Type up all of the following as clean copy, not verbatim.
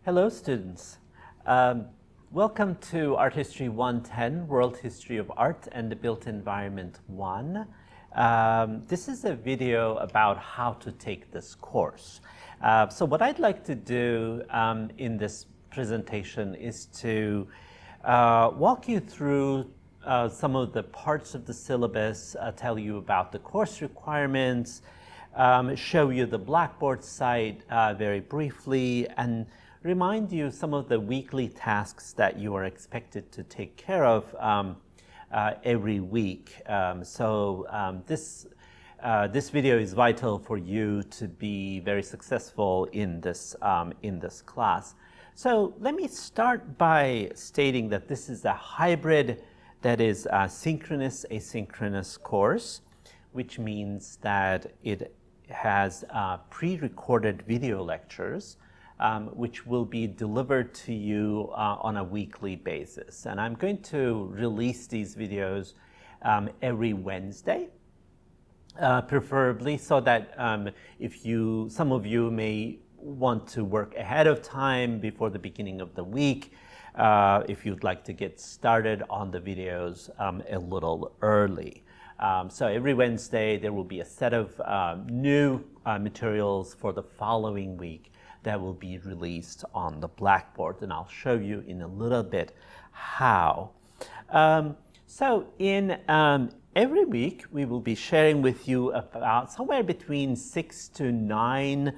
Hello students. Welcome to Art History 110, World History of Art and the Built Environment 1. This is a video about how to take this course. So what I'd like to do in this presentation is to walk you through some of the parts of the syllabus, tell you about the course requirements, show you the Blackboard site very briefly, and remind you some of the weekly tasks that you are expected to take care of every week. This video is vital for you to be very successful in this class. So let me start by stating that this is a hybrid, that is a synchronous asynchronous course, which means that it has pre-recorded video lectures which will be delivered to you on a weekly basis. And I'm going to release these videos every Wednesday, preferably, so that some of you may want to work ahead of time before the beginning of the week, if you'd like to get started on the videos a little early. So every Wednesday there will be a set of new materials for the following week that will be released on the Blackboard, and I'll show you in a little bit how. So in every week we will be sharing with you about somewhere between 6 to 9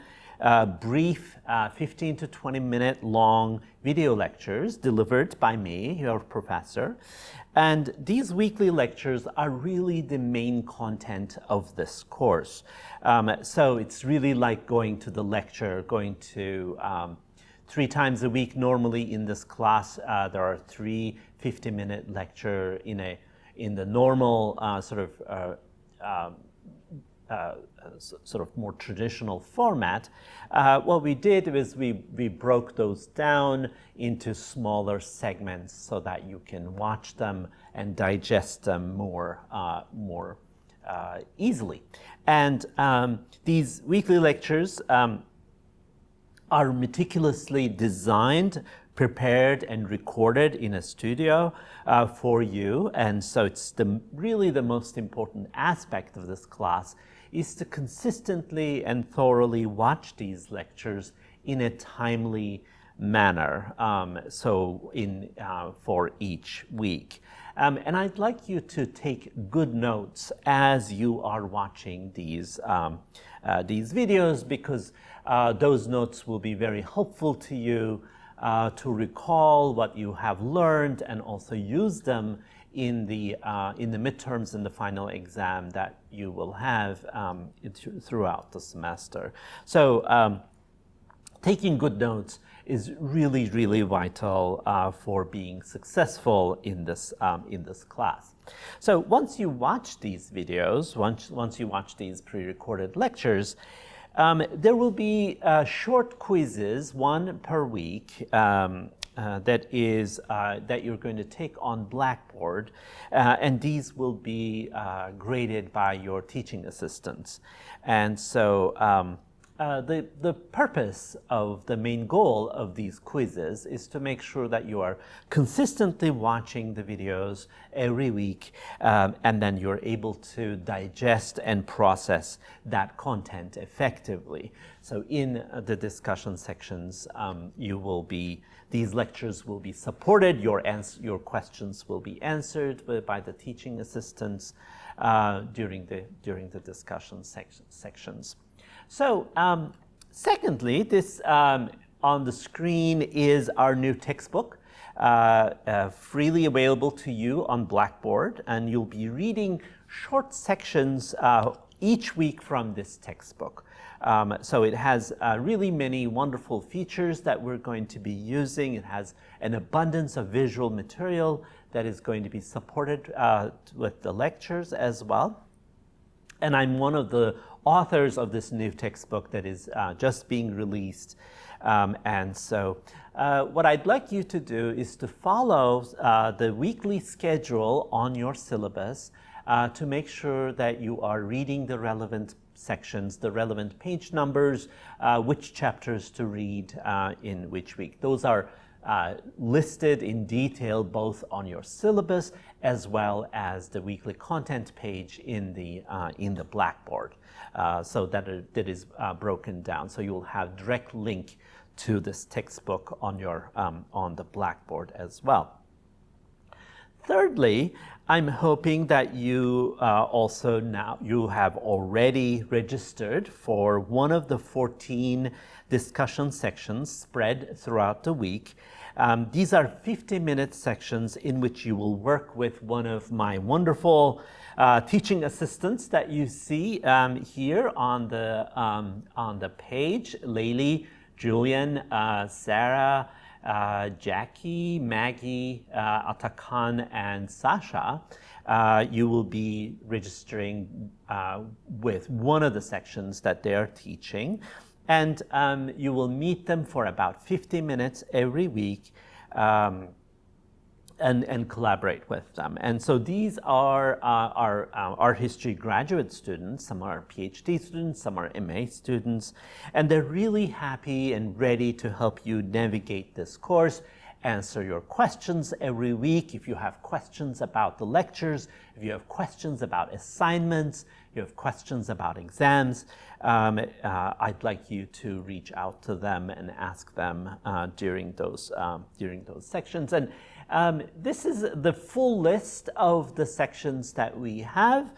brief 15 to 20 minute long video lectures delivered by me, your professor. And these weekly lectures are really the main content of this course. So it's really like going to the lecture, going to 3 times a week. Normally in this class, there are 3 50-minute lectures in the normal sort of more traditional format. What we did was we broke those down into smaller segments so that you can watch them and digest them more easily. And these weekly lectures are meticulously designed, prepared, and recorded in a studio for you. And so it's really the most important aspect of this class is to consistently and thoroughly watch these lectures in a timely manner, for each week. And I'd like you to take good notes as you are watching these videos, because those notes will be very helpful to you to recall what you have learned and also use them in the midterms and the final exam that you will have throughout the semester. So taking good notes is really, really vital for being successful in this class. So once you watch these videos, once you watch these pre-recorded lectures, there will be short quizzes, 1 per week, that you're going to take on Blackboard, and these will be graded by your teaching assistants. And so the purpose of the main goal of these quizzes is to make sure that you are consistently watching the videos every week, and then you're able to digest and process that content effectively. So in the discussion sections, these lectures will be supported, your questions will be answered by the teaching assistants during the discussion sections. So secondly, this on the screen is our new textbook, freely available to you on Blackboard, and you'll be reading short sections each week from this textbook. So it has really many wonderful features that we're going to be using. It has an abundance of visual material that is going to be supported with the lectures as well. And I'm one of the authors of this new textbook that is just being released. And so what I'd like you to do is to follow the weekly schedule on your syllabus to make sure that you are reading the relevant sections, the relevant page numbers, which chapters to read in which week. Those are listed in detail both on your syllabus as well as the weekly content page in the Blackboard, so that it is broken down. So you will have direct link to this textbook on your on the Blackboard as well. Thirdly, I'm hoping that you also you have already registered for one of the 14 discussion sections spread throughout the week. These are 50-minute sections in which you will work with one of my wonderful teaching assistants that you see here on the page: Layli, Julian, Sarah, Jackie, Maggie, Atakan, and Sasha. You will be registering with one of the sections that they are teaching, and you will meet them for about 50 minutes every week and collaborate with them. And so these are our art history graduate students. Some are PhD students, some are MA students, and they're really happy and ready to help you navigate this course, answer your questions every week. If you have questions about the lectures, if you have questions about assignments, you have questions about exams, I'd like you to reach out to them and ask them during those sections. And this is the full list of the sections that we have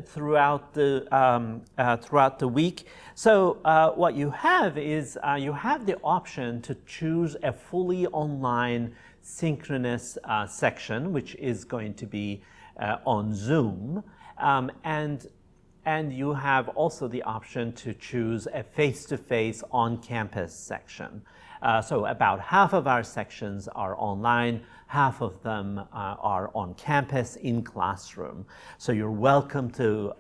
throughout the week. So what you have is you have the option to choose a fully online synchronous section, which is going to be on Zoom, and you have also the option to choose a face-to-face on-campus section. So about half of our sections are online, half of them are on campus in classroom. So you're welcome to,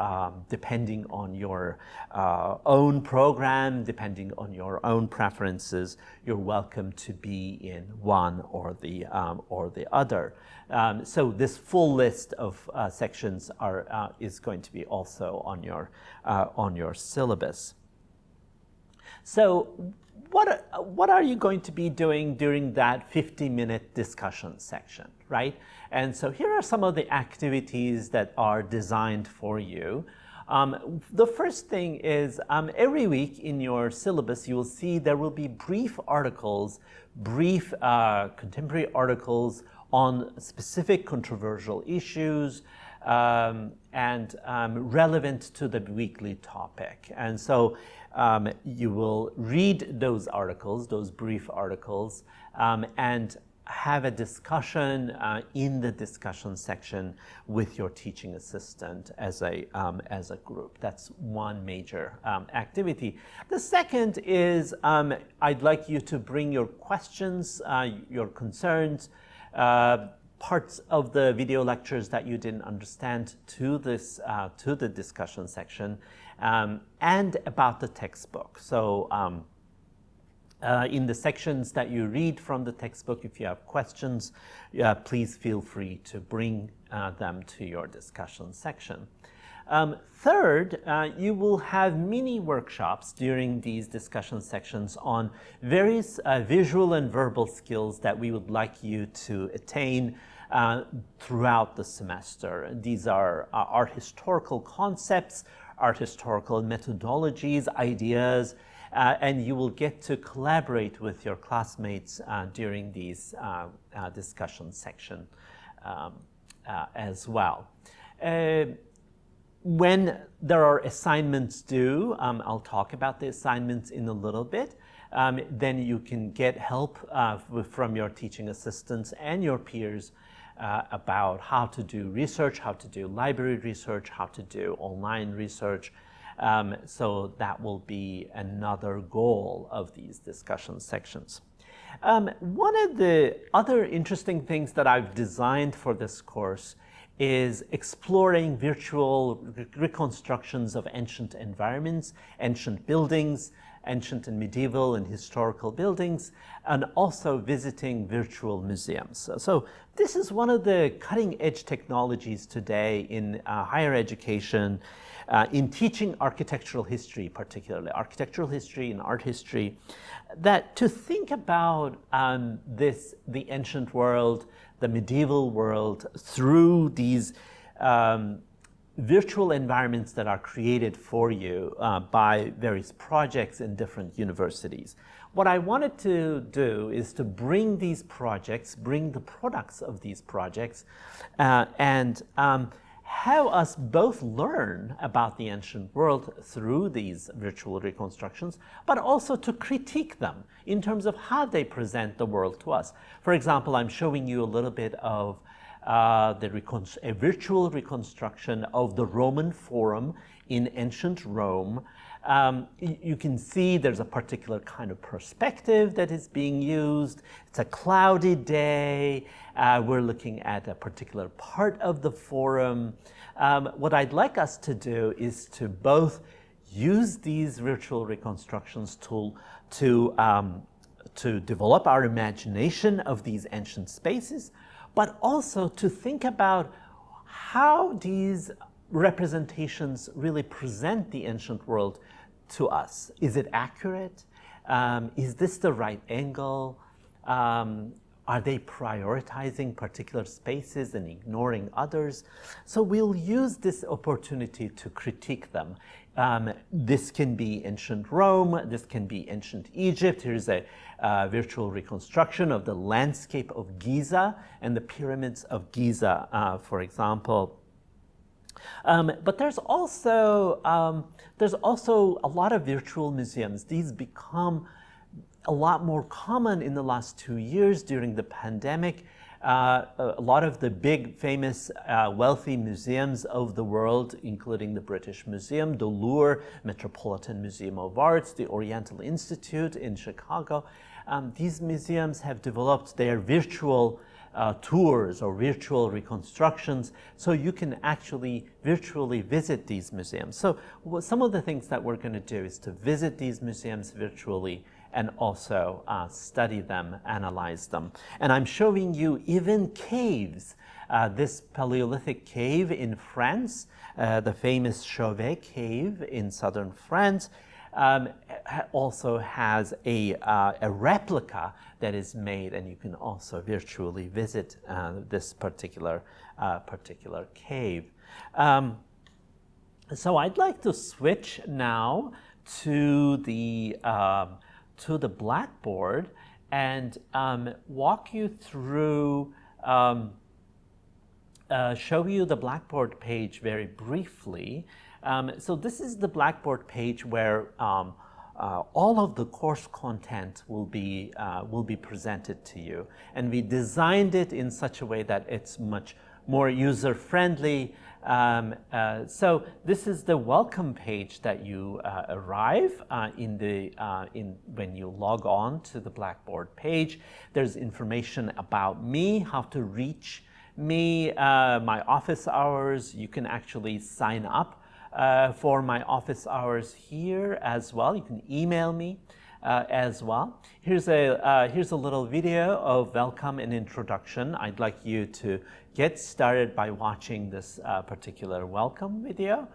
depending on your own program, depending on your own preferences, you're welcome to be in one or the other. So this full list of sections is going to be also on your syllabus. So what are you going to be doing during that 50-minute discussion section, right? And so here are some of the activities that are designed for you. The first thing is every week in your syllabus, you will see there will be brief articles, brief contemporary articles on specific controversial issues and relevant to the weekly topic. And so you will read those articles, those brief articles, and have a discussion in the discussion section with your teaching assistant as a group. That's one major activity. The second is I'd like you to bring your questions, your concerns, parts of the video lectures that you didn't understand to the discussion section, and about the textbook. So in the sections that you read from the textbook, if you have questions, please feel free to bring them to your discussion section. Third, you will have mini workshops during these discussion sections on various visual and verbal skills that we would like you to attain throughout the semester. These are art historical concepts, art historical methodologies, ideas, and you will get to collaborate with your classmates during these discussion section as well. When there are assignments due, I'll talk about the assignments in a little bit, then you can get help from your teaching assistants and your peers about how to do research, how to do library research, how to do online research. So that will be another goal of these discussion sections. One of the other interesting things that I've designed for this course is exploring virtual reconstructions of ancient environments, ancient buildings, ancient and medieval and historical buildings, and also visiting virtual museums. So this is one of the cutting-edge technologies today in higher education, in teaching architectural history, particularly architectural history and art history, that to think about the ancient world, the medieval world, through these virtual environments that are created for you by various projects in different universities. What I wanted to do is to bring these projects, bring the products of these projects, and have us both learn about the ancient world through these virtual reconstructions, but also to critique them in terms of how they present the world to us. For example, I'm showing you a little bit of a virtual reconstruction of the Roman Forum in ancient Rome. You can see there's a particular kind of perspective that is being used. It's a cloudy day. We're looking at a particular part of the forum. What I'd like us to do is to both use these virtual reconstructions to develop our imagination of these ancient spaces, but also to think about how these representations really present the ancient world to us. Is it accurate? Is this the right angle? Are they prioritizing particular spaces and ignoring others? So we'll use this opportunity to critique them. This can be ancient Rome, this can be ancient Egypt. Here's a virtual reconstruction of the landscape of Giza and the pyramids of Giza, for example. But there's also a lot of virtual museums. These become a lot more common in the last 2 years during the pandemic. A lot of the big, famous, wealthy museums of the world, including the British Museum, the Louvre, Metropolitan Museum of Arts, the Oriental Institute in Chicago, these museums have developed their virtual tours or virtual reconstructions, so you can actually virtually visit these museums. So some of the things that we're going to do is to visit these museums virtually and also study them, analyze them. And I'm showing you even caves. This Paleolithic cave in France, the famous Chauvet cave in southern France, also has a replica that is made, and you can also virtually visit this particular cave. So I'd like to switch now to the Blackboard and walk you through, show you the Blackboard page very briefly. So this is the Blackboard page where all of the course content will be presented to you, and we designed it in such a way that it's much more user-friendly. So this is the welcome page that you arrive when you log on to the Blackboard page. There's information about me, how to reach me, my office hours. You can actually sign up for my office hours here as well. You can email me as well. Here's a little video of welcome and introduction. I'd like you to get started by watching this particular welcome video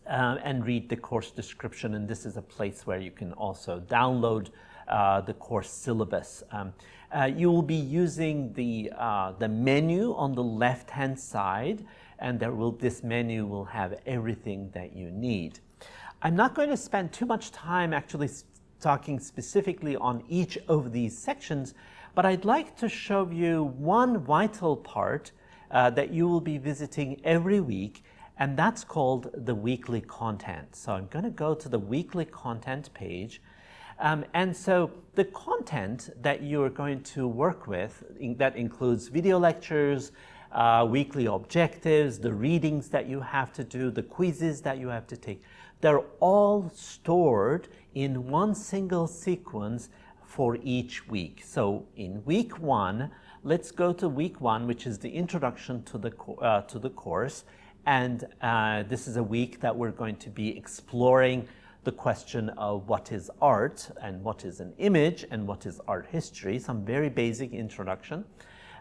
and read the course description. And this is a place where you can also download the course syllabus. You will be using the menu on the left-hand side, and this menu will have everything that you need. I'm not going to spend too much time actually talking specifically on each of these sections, but I'd like to show you one vital part that you will be visiting every week, and that's called the weekly content. So I'm going to go to the weekly content page. And so the content that you are going to work with, that includes video lectures, weekly objectives, the readings that you have to do, the quizzes that you have to take, they're all stored in one single sequence for each week. So in week 1, let's go to week 1, which is the introduction to the course. And this is a week that we're going to be exploring the question of what is art and what is an image and what is art history, some very basic introduction.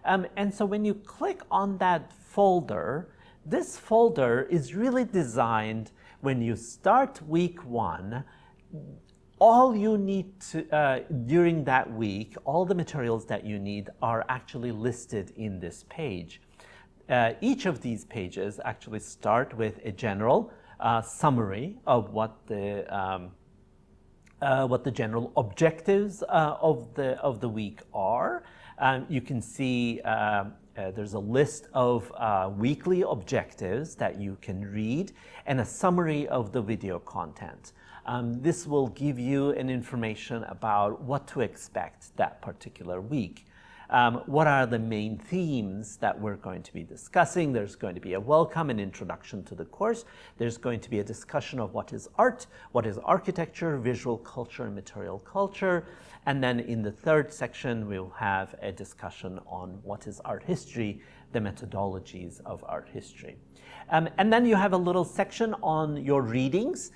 And so when you click on that folder, this folder is really designed when you start week 1, all you need to, during that week, all the materials that you need are actually listed in this page. Each of these pages actually start with a general summary of what the general objectives of the week are. You can see there's a list of weekly objectives that you can read and a summary of the video content. This will give you an information about what to expect that particular week. What are the main themes that we're going to be discussing? There's going to be a welcome and introduction to the course. There's going to be a discussion of what is art, what is architecture, visual culture, and material culture. And then in the third section, we'll have a discussion on what is art history, the methodologies of art history. And then you have a little section on your readings.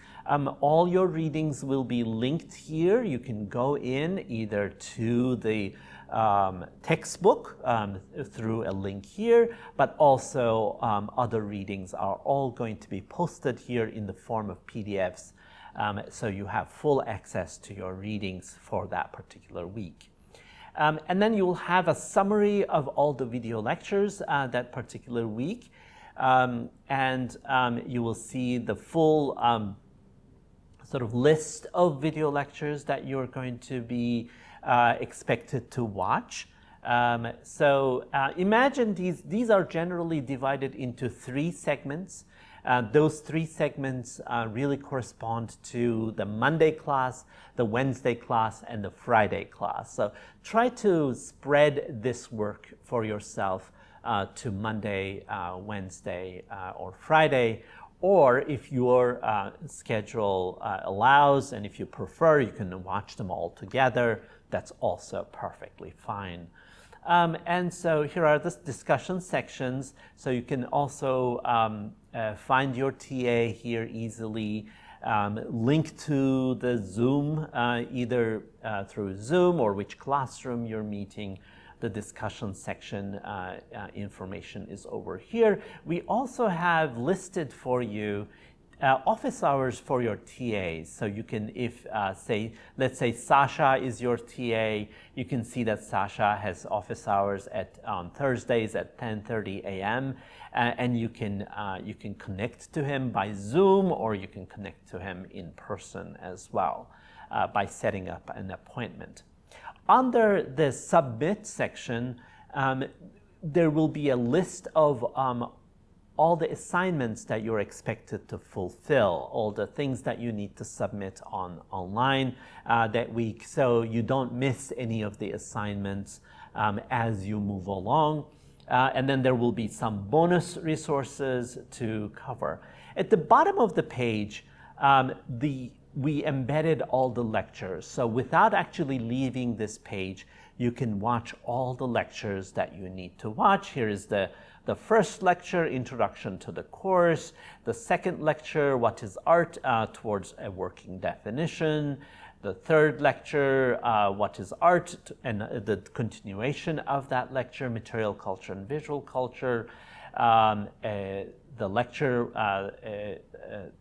All your readings will be linked here. You can go in either to the textbook through a link here, but also other readings are all going to be posted here in the form of PDFs, so you have full access to your readings for that particular week. And then you will have a summary of all the video lectures that particular week, and you will see the full sort of list of video lectures that you're going to be expected to watch. So imagine these are generally divided into 3 segments. Those 3 segments really correspond to the Monday class, the Wednesday class, and the Friday class. So try to spread this work for yourself to Monday, Wednesday, or Friday. Or if your schedule allows, and if you prefer, you can watch them all together. That's also perfectly fine. And so here are the discussion sections. So you can also find your TA here easily, link to the Zoom, either through Zoom or which classroom you're meeting. The discussion section information is over here. We also have listed for you office hours for your TAs. So you can, if let's say Sasha is your TA, you can see that Sasha has office hours on Thursdays at 10:30 a.m. And you can connect to him by Zoom, or you can connect to him in person as well by setting up an appointment. Under the submit section, there will be a list of all the assignments that you're expected to fulfill, all the things that you need to submit online that week, so you don't miss any of the assignments as you move along. And then there will be some bonus resources to cover. At the bottom of the page, we embedded all the lectures. So without actually leaving this page, you can watch all the lectures that you need to watch. Here is the first lecture, Introduction to the Course. The second lecture, What is Art, towards a working definition. The third lecture, What is Art, and the continuation of that lecture, Material Culture and Visual Culture. The lecture,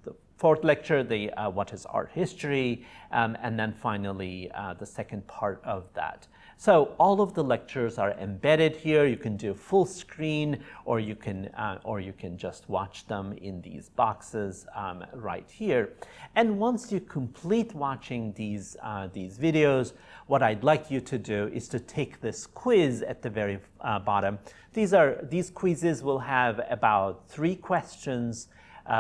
the fourth lecture, What is Art History, and then finally the second part of that. So all of the lectures are embedded here. You can do full screen, or you can just watch them in these boxes right here. And once you complete watching these videos, what I'd like you to do is to take this quiz at the very bottom. These quizzes will have about 3 questions.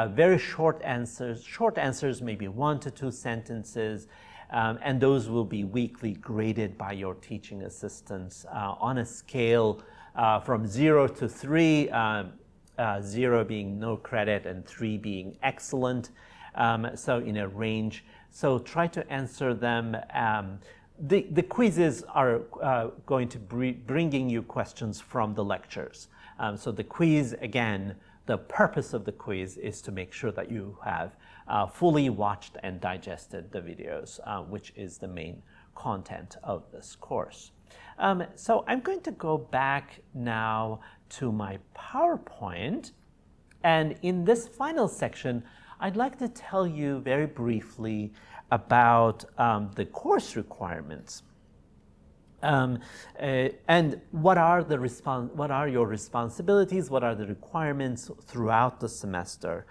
Very short answers, maybe 1 to 2 sentences, and those will be weekly graded by your teaching assistants on a scale from 0 to 3, 0 being no credit and 3 being excellent, so in a range. So try to answer them. The quizzes are going to bringing you questions from the lectures. So the quiz, again, The purpose of the quiz is to make sure that you have fully watched and digested the videos, which is the main content of this course. So I'm going to go back now to my PowerPoint, and in this final section, I'd like to tell you very briefly about the course requirements. And what are your responsibilities? What are the requirements throughout the semester?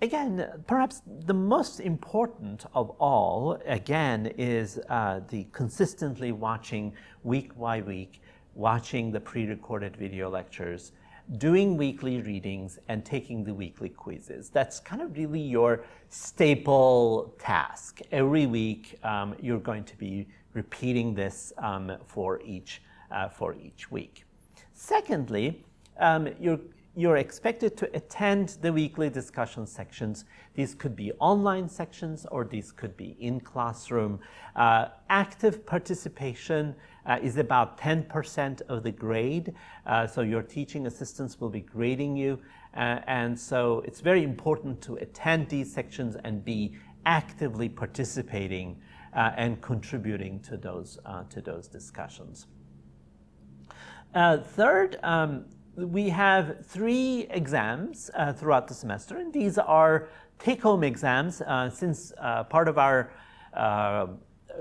Again, perhaps the most important of all, again, is the consistently watching week by week, watching the pre-recorded video lectures, doing weekly readings, and taking the weekly quizzes. That's kind of really your staple task. Every week, you're going to be repeating this for each week. Secondly, you're expected to attend the weekly discussion sections. These could be online sections or these could be in classroom. Active participation is about 10% of the grade. So your teaching assistants will be grading you. And so it's very important to attend these sections and be actively participating and contributing to those discussions. Third, we have 3 exams throughout the semester, and these are take-home exams. Since part of our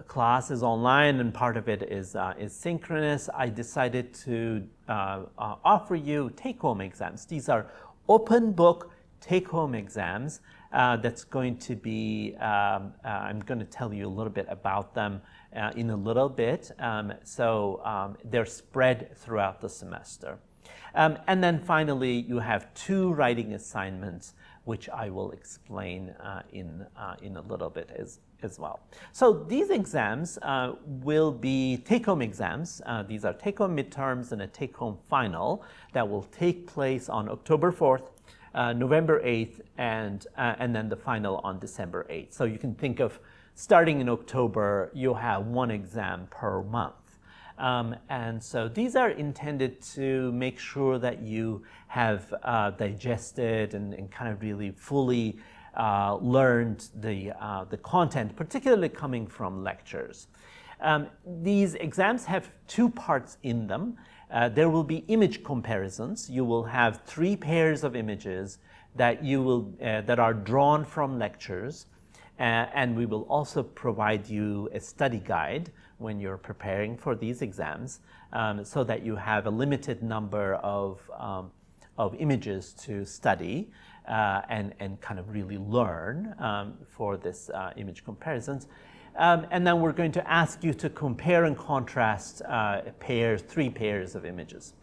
class is online and part of it is synchronous, I decided to offer you take-home exams. These are open book take-home exams. That's going to be, I'm going to tell you a little bit about them in a little bit. So they're spread throughout the semester. And then finally, you have 2 writing assignments, which I will explain in a little bit as well. So these exams will be take-home exams. These are take-home midterms and a take-home final that will take place on October 4th, November 8th, and then the final on December 8th. So you can think of starting in October, you'll have 1 exam per month. And so these are intended to make sure that you have digested and kind of really fully learned the content, particularly coming from lectures. These exams have 2 parts in them. There will be image comparisons. You will have 3 pairs of images that that are drawn from lectures, and we will also provide you a study guide when you're preparing for these exams, so that you have a limited number of images to study and kind of really learn for this image comparisons. And then we're going to ask you to compare and contrast 3 pairs of images.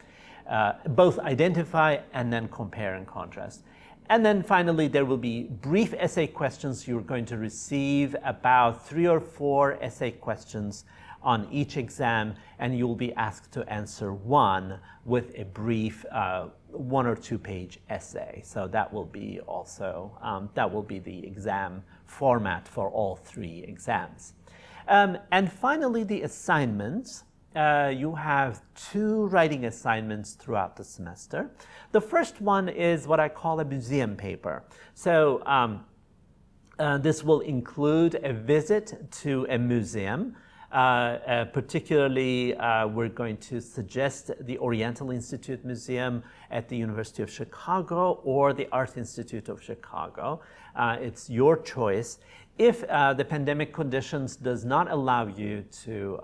Both identify and then compare and contrast. And then finally, there will be brief essay questions. You're going to receive about 3 or 4 essay questions on each exam, and you'll be asked to answer one with a brief 1 or 2 page essay. So that will be also, that will be the exam format for all 3 exams. And finally, the assignments. You have 2 writing assignments throughout the semester. The first one is what I call a museum paper. So this will include a visit to a museum. Particularly, we're going to suggest the Oriental Institute Museum at the University of Chicago or the Art Institute of Chicago. It's your choice. If the pandemic conditions does not allow you to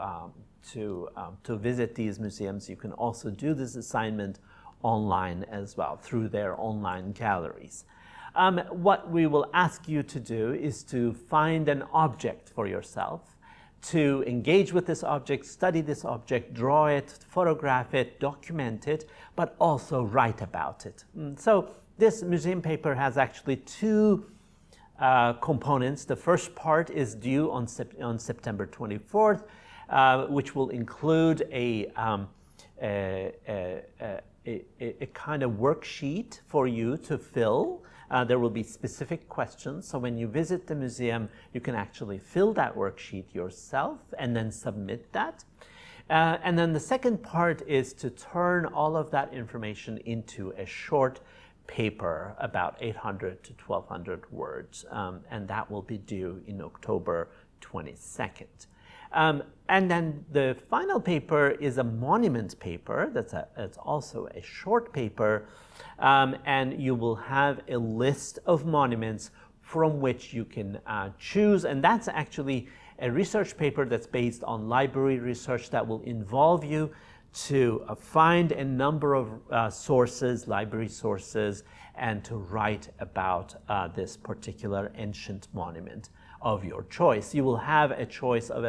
visit these museums, you can also do this assignment online as well through their online galleries. What we will ask you to do is to find an object for yourself, to engage with this object, study this object, draw it, photograph it, document it, but also write about it. So this museum paper has actually 2 components. The first part is due on September 24th, which will include a kind of worksheet for you to fill. There will be specific questions. So when you visit the museum, you can actually fill that worksheet yourself and then submit that. And then the second part is to turn all of that information into a short paper about 800 to 1200 words, and that will be due in October 22nd. And then the final paper is a monument paper. It's also a short paper, and you will have a list of monuments from which you can choose, and that's actually a research paper that's based on library research that will involve you to find a number of sources, library sources, and to write about this particular ancient monument of your choice. You will have a choice of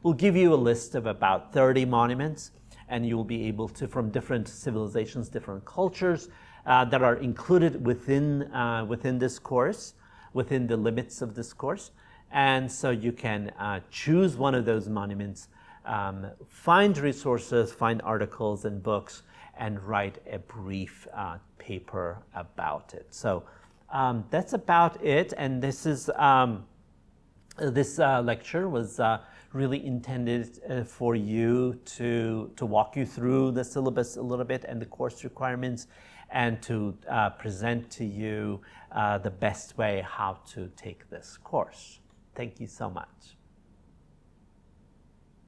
we'll give you a list of about 30 monuments, and you will be able to, from different civilizations, different cultures that are included within this course, within the limits of this course. And so you can choose one of those monuments, find resources, find articles and books, and write a brief paper about it. So that's about it. And this is this lecture was really intended for you to walk you through the syllabus a little bit and the course requirements, and to present to you the best way how to take this course. Thank you so much.